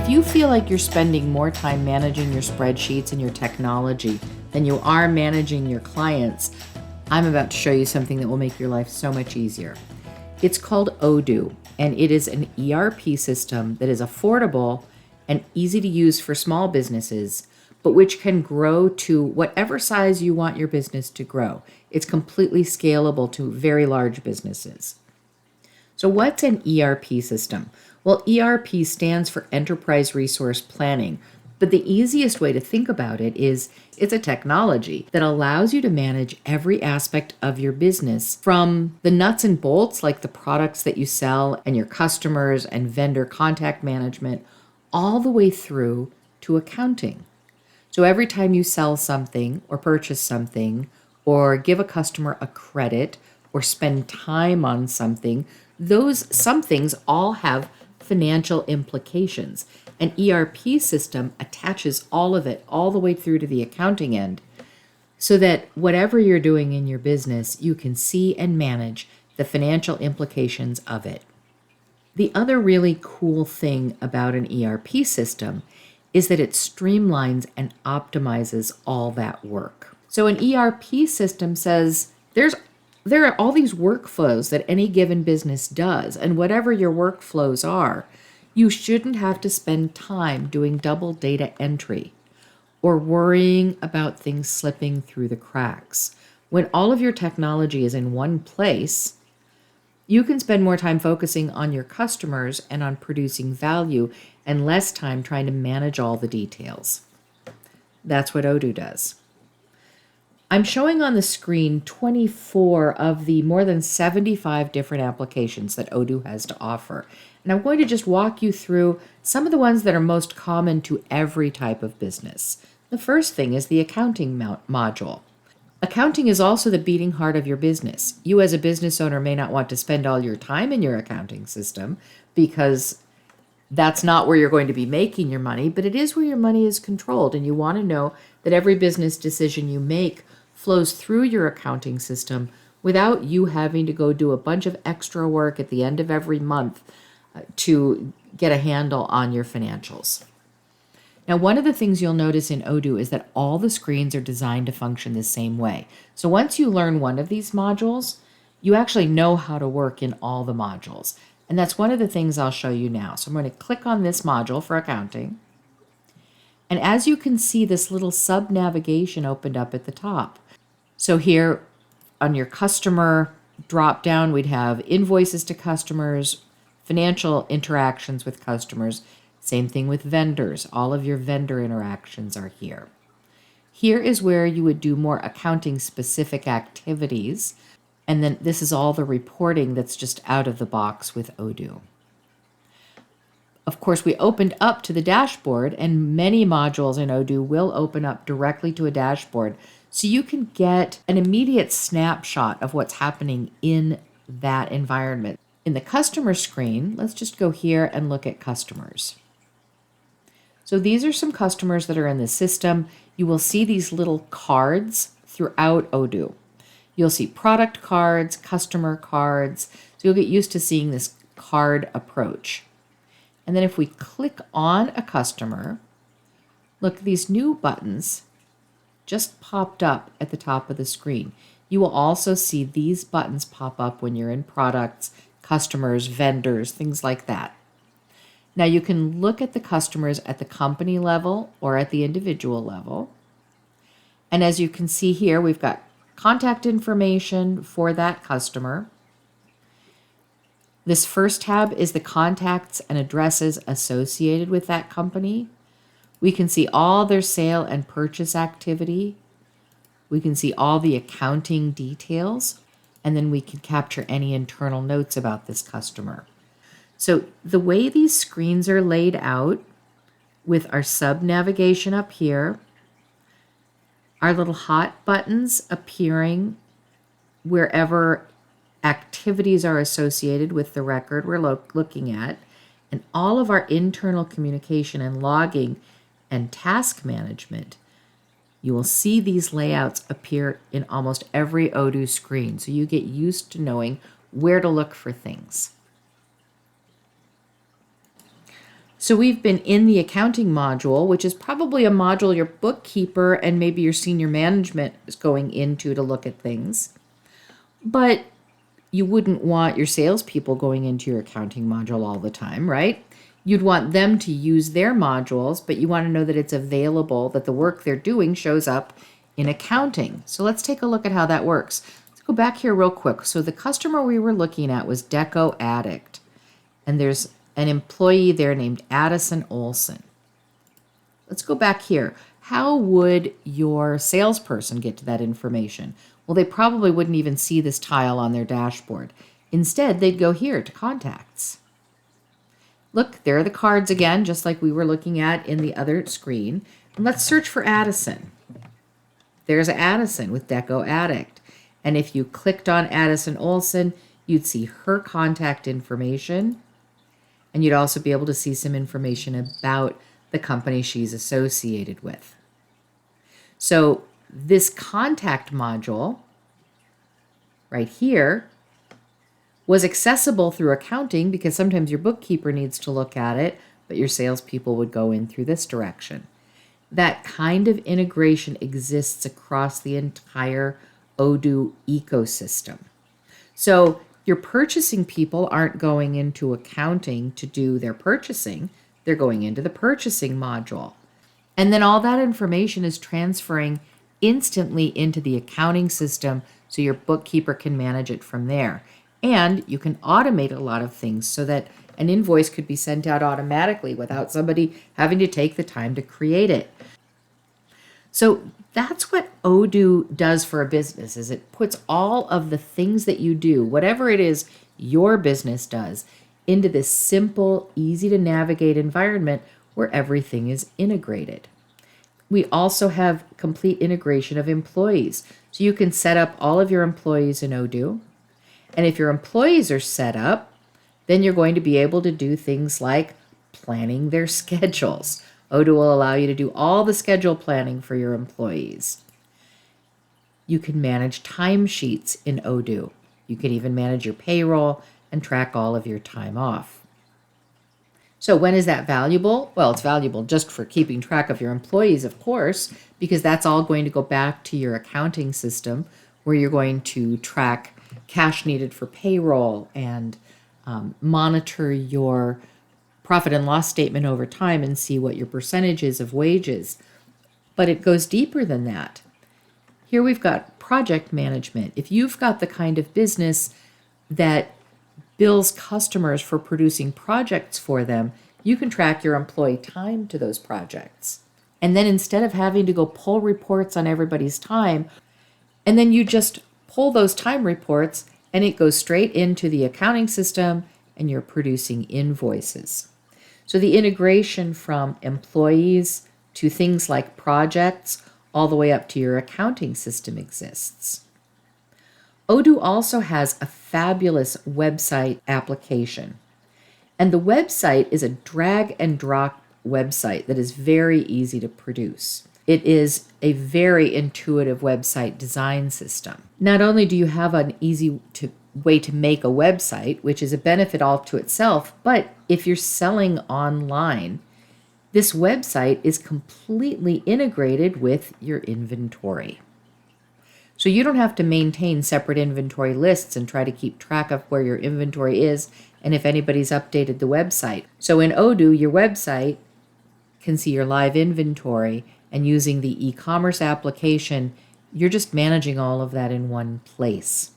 If you feel like you're spending more time managing your spreadsheets and your technology than you are managing your clients, I'm about to show you something that will make your life so much easier. It's called Odoo, and it is an ERP system that is affordable and easy to use for small businesses, but which can grow to whatever size you want your business to grow. It's completely scalable to very large businesses. So what's an ERP system? Well, ERP stands for Enterprise Resource Planning, but the easiest way to think about it is it's a technology that allows you to manage every aspect of your business, from the nuts and bolts, like the products that you sell and your customers and vendor contact management, all the way through to accounting. So every time you sell something or purchase something or give a customer a credit or spend time on something, those somethings all have financial implications. An ERP system attaches all of it all the way through to the accounting end, so that whatever you're doing in your business, you can see and manage the financial implications of it. The other really cool thing about an ERP system is that it streamlines and optimizes all that work. So an ERP system says there are all these workflows that any given business does, and whatever your workflows are, you shouldn't have to spend time doing double data entry or worrying about things slipping through the cracks. When all of your technology is in one place, you can spend more time focusing on your customers and on producing value and less time trying to manage all the details. That's what Odoo does. I'm showing on the screen 24 of the more than 75 different applications that Odoo has to offer. And I'm going to just walk you through some of the ones that are most common to every type of business. The first thing is the accounting module. Accounting is also the beating heart of your business. You as a business owner may not want to spend all your time in your accounting system because that's not where you're going to be making your money, but it is where your money is controlled, and you want to know that every business decision you make flows through your accounting system without you having to go do a bunch of extra work at the end of every month to get a handle on your financials. Now, one of the things you'll notice in Odoo is that all the screens are designed to function the same way. So once you learn one of these modules, you actually know how to work in all the modules. And that's one of the things I'll show you now. So I'm going to click on this module for accounting. And as you can see, this little sub-navigation opened up at the top. So here on your customer drop-down, we'd have invoices to customers, financial interactions with customers. Same thing with vendors. All of your vendor interactions are here. Here is where you would do more accounting-specific activities. And then this is all the reporting that's just out of the box with Odoo. Of course, we opened up to the dashboard, and many modules in Odoo will open up directly to a dashboard, so you can get an immediate snapshot of what's happening in that environment. In the customer screen, let's just go here and look at customers. So these are some customers that are in the system. You will see these little cards throughout Odoo. You'll see product cards, customer cards, so you'll get used to seeing this card approach. And then if we click on a customer, look, these new buttons just popped up at the top of the screen. You will also see these buttons pop up when you're in products, customers, vendors, things like that. Now you can look at the customers at the company level or at the individual level. And as you can see here, we've got contact information for that customer. This first tab is the contacts and addresses associated with that company. We can see all their sale and purchase activity. We can see all the accounting details, and then we can capture any internal notes about this customer. So the way these screens are laid out, with our sub-navigation up here, our little hot buttons appearing wherever activities are associated with the record we're looking at, and all of our internal communication and logging and task management, you will see these layouts appear in almost every Odoo screen, so you get used to knowing where to look for things. So we've been in the accounting module, which is probably a module your bookkeeper and maybe your senior management is going into to look at things. But you wouldn't want your salespeople going into your accounting module all the time, right? You'd want them to use their modules, but you want to know that it's available, that the work they're doing shows up in accounting. So let's take a look at how that works. Let's go back here real quick. So the customer we were looking at was Deco Addict, and there's an employee there named Addison Olson. Let's go back here. How would your salesperson get to that information? Well, they probably wouldn't even see this tile on their dashboard. Instead, they'd go here to contacts. Look, there are the cards again, just like we were looking at in the other screen. And let's search for Addison. There's Addison with Deco Addict. And if you clicked on Addison Olson, you'd see her contact information. And you'd also be able to see some information about the company she's associated with. So this contact module right here was accessible through accounting because sometimes your bookkeeper needs to look at it, but your salespeople would go in through this direction. That kind of integration exists across the entire Odoo ecosystem. So your purchasing people aren't going into accounting to do their purchasing. They're going into the purchasing module. And then all that information is transferring instantly into the accounting system so your bookkeeper can manage it from there. And you can automate a lot of things so that an invoice could be sent out automatically without somebody having to take the time to create it. So that's what Odoo does for a business, is it puts all of the things that you do, whatever it is your business does, into this simple, easy to navigate environment where everything is integrated. We also have complete integration of employees. So you can set up all of your employees in Odoo. And if your employees are set up, then you're going to be able to do things like planning their schedules. Odoo will allow you to do all the schedule planning for your employees. You can manage timesheets in Odoo. You can even manage your payroll and track all of your time off. So when is that valuable? Well, it's valuable just for keeping track of your employees, of course, because that's all going to go back to your accounting system where you're going to track cash needed for payroll and monitor your profit and loss statement over time and see what your percentage is of wages. But it goes deeper than that. Here we've got project management. If you've got the kind of business that bills customers for producing projects for them, you can track your employee time to those projects. And then instead of having to go pull reports on everybody's time, and then you just pull those time reports and it goes straight into the accounting system and you're producing invoices. So the integration from employees to things like projects all the way up to your accounting system exists. Odoo also has a fabulous website application. And the website is a drag and drop website that is very easy to produce. It is a very intuitive website design system. Not only do you have an easy way to make a website, which is a benefit all to itself, but if you're selling online, this website is completely integrated with your inventory. So you don't have to maintain separate inventory lists and try to keep track of where your inventory is and if anybody's updated the website. So in Odoo, your website can see your live inventory, and using the e-commerce application, you're just managing all of that in one place.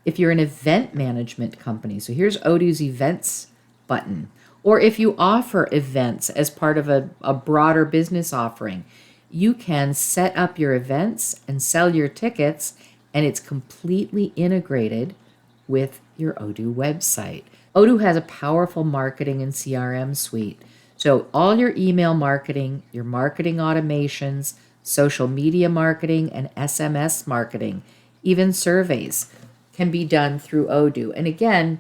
If you're an event management company, so here's Odoo's events button. Or if you offer events as part of a broader business offering, you can set up your events and sell your tickets, and it's completely integrated with your Odoo website. Odoo has a powerful marketing and CRM suite. So all your email marketing, your marketing automations, social media marketing, and SMS marketing, even surveys, can be done through Odoo. And again,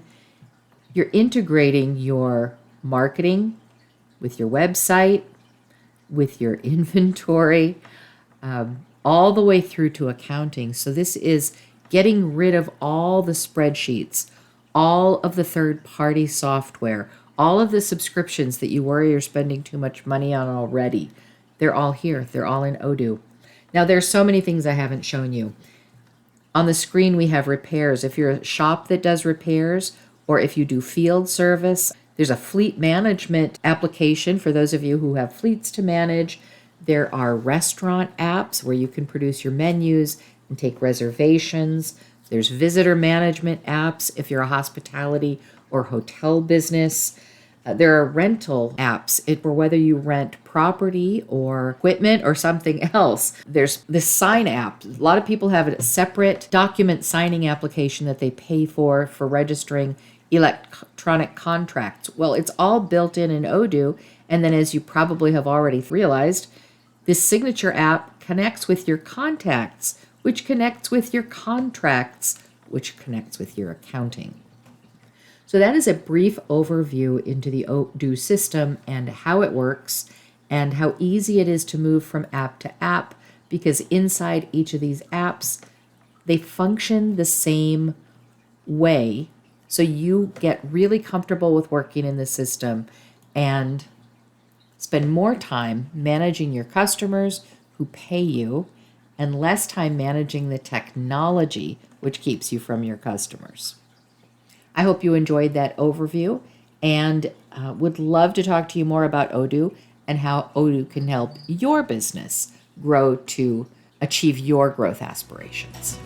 you're integrating your marketing with your website, with your inventory, all the way through to accounting. So this is getting rid of all the spreadsheets, all of the third-party software, All of the subscriptions that you worry you're spending too much money on already, they're all here. They're all in Odoo. Now, there's so many things I haven't shown you. On the screen, we have repairs. If you're a shop that does repairs, or if you do field service, there's a fleet management application for those of you who have fleets to manage. There are restaurant apps where you can produce your menus and take reservations. There's visitor management apps if you're a hospitality or hotel business. There are rental apps for whether you rent property or equipment or something else. There's the sign app. A lot of people have a separate document signing application that they pay for registering electronic contracts. Well, it's all built in Odoo. And then, as you probably have already realized, this signature app connects with your contacts, which connects with your contracts, which connects with your accounting. So that is a brief overview into the Odoo system and how it works and how easy it is to move from app to app, because inside each of these apps, they function the same way. So you get really comfortable with working in the system and spend more time managing your customers who pay you and less time managing the technology, which keeps you from your customers. I hope you enjoyed that overview and would love to talk to you more about Odoo and how Odoo can help your business grow to achieve your growth aspirations.